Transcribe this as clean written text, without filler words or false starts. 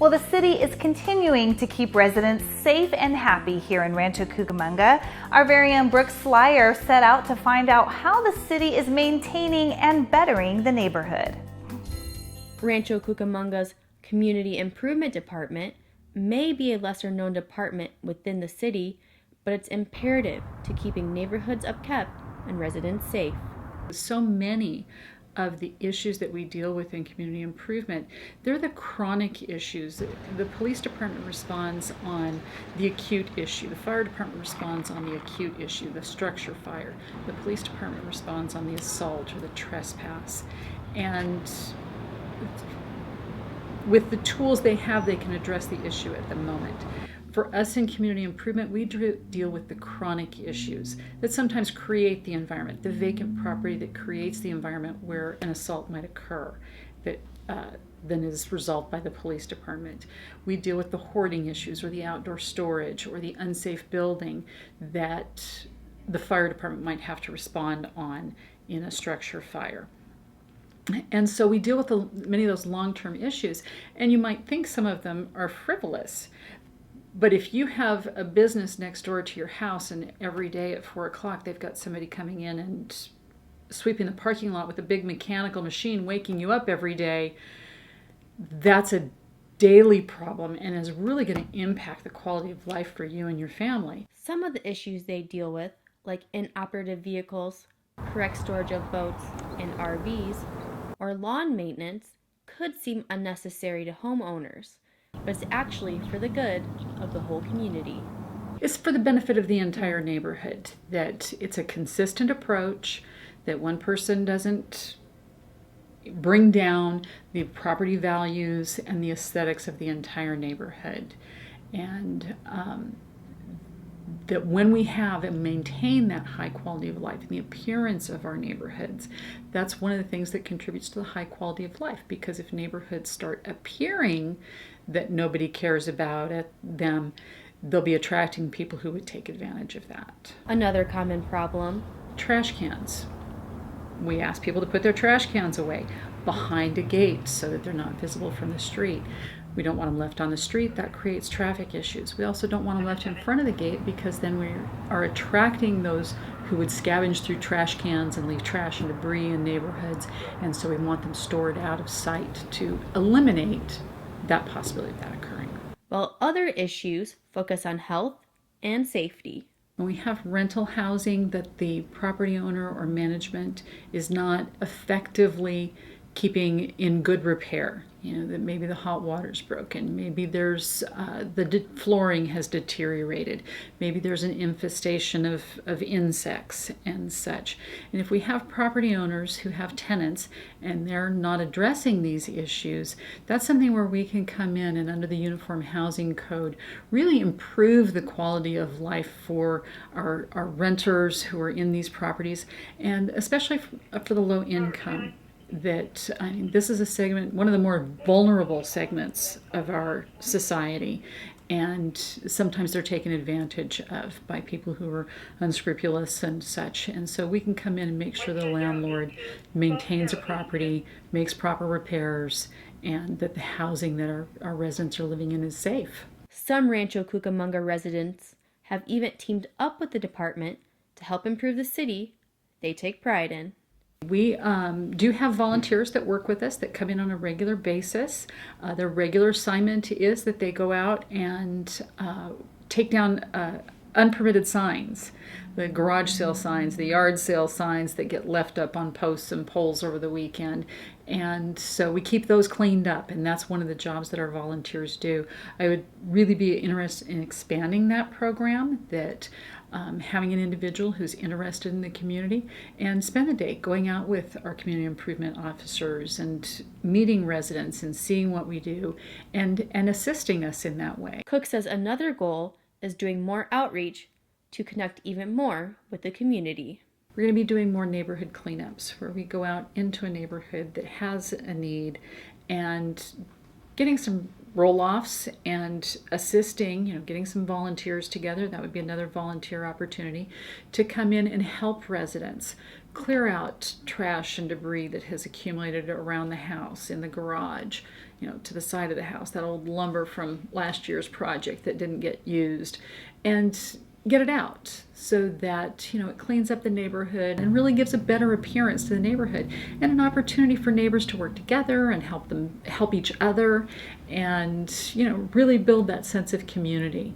Well, the city is continuing to keep residents safe and happy here in Rancho Cucamonga. Our very own Brooke Slyer set out to find out how the city is maintaining and bettering the neighborhood. Rancho Cucamonga's Community Improvement Department may be a lesser-known department within the city, but it's imperative to keeping neighborhoods upkept and residents safe. So many of the issues that we deal with in community improvement, they're the chronic issues. The police department responds on the acute issue. The fire department responds on the acute issue, the structure fire. The police department responds on the assault or the trespass. And with the tools they have, they can address the issue at the moment. For us in community improvement, we deal with the chronic issues that sometimes create the environment, the vacant property that creates the environment where an assault might occur that then is resolved by the police department. We deal with the hoarding issues or the outdoor storage or the unsafe building that the fire department might have to respond on in a structure fire. And so we deal with many of those long-term issues, and you might think some of them are frivolous. But if you have a business next door to your house and every day at 4 o'clock they've got somebody coming in and sweeping the parking lot with a big mechanical machine waking you up every day, that's a daily problem and is really going to impact the quality of life for you and your family. Some of the issues they deal with, like inoperative vehicles, correct storage of boats and RVs, or lawn maintenance, could seem unnecessary to homeowners, but it's actually for the good of the whole community. It's for the benefit of the entire neighborhood, that it's a consistent approach, that one person doesn't bring down the property values and the aesthetics of the entire neighborhood. And that when we have and maintain that high quality of life and the appearance of our neighborhoods, that's one of the things that contributes to the high quality of life. Because if neighborhoods start appearing that nobody cares about them, they'll be attracting people who would take advantage of that. Another common problem: trash cans. We ask people to put their trash cans away behind a gate so that they're not visible from the street. We don't want them left on the street. That creates traffic issues. We also don't want them left in front of the gate, because then we are attracting those who would scavenge through trash cans and leave trash and debris in neighborhoods. And so we want them stored out of sight to eliminate that possibility of that occurring. While other issues focus on health and safety. When we have rental housing that the property owner or management is not effectively keeping in good repair, that maybe the hot water's broken, maybe there's the flooring has deteriorated, maybe there's an infestation of insects and such. And if we have property owners who have tenants and they're not addressing these issues, that's something where we can come in and under the Uniform Housing Code really improve the quality of life for our renters who are in these properties, and especially for the low income. This is a segment, one of the more vulnerable segments of our society, and sometimes they're taken advantage of by people who are unscrupulous and such. And so we can come in and make sure the landlord maintains a property, makes proper repairs, and that the housing that our residents are living in is safe. Some Rancho Cucamonga residents have even teamed up with the department to help improve the city they take pride in. We do have volunteers that work with us that come in on a regular basis. Their regular assignment is that they go out and take down unpermitted signs, the garage sale signs, the yard sale signs that get left up on posts and poles over the weekend. And so we keep those cleaned up, and that's one of the jobs that our volunteers do. I would really be interested in expanding that program, that having an individual who's interested in the community and spend the day going out with our community improvement officers and meeting residents and seeing what we do and assisting us in that way. Cook says another goal is doing more outreach to connect even more with the community. We're going to be doing more neighborhood cleanups where we go out into a neighborhood that has a need and getting some roll-offs and assisting, getting some volunteers together. That would be another volunteer opportunity to come in and help residents clear out trash and debris that has accumulated around the house, in the garage, to the side of the house, that old lumber from last year's project that didn't get used, and get it out so that it cleans up the neighborhood and really gives a better appearance to the neighborhood, and an opportunity for neighbors to work together and help each other, and really build that sense of community.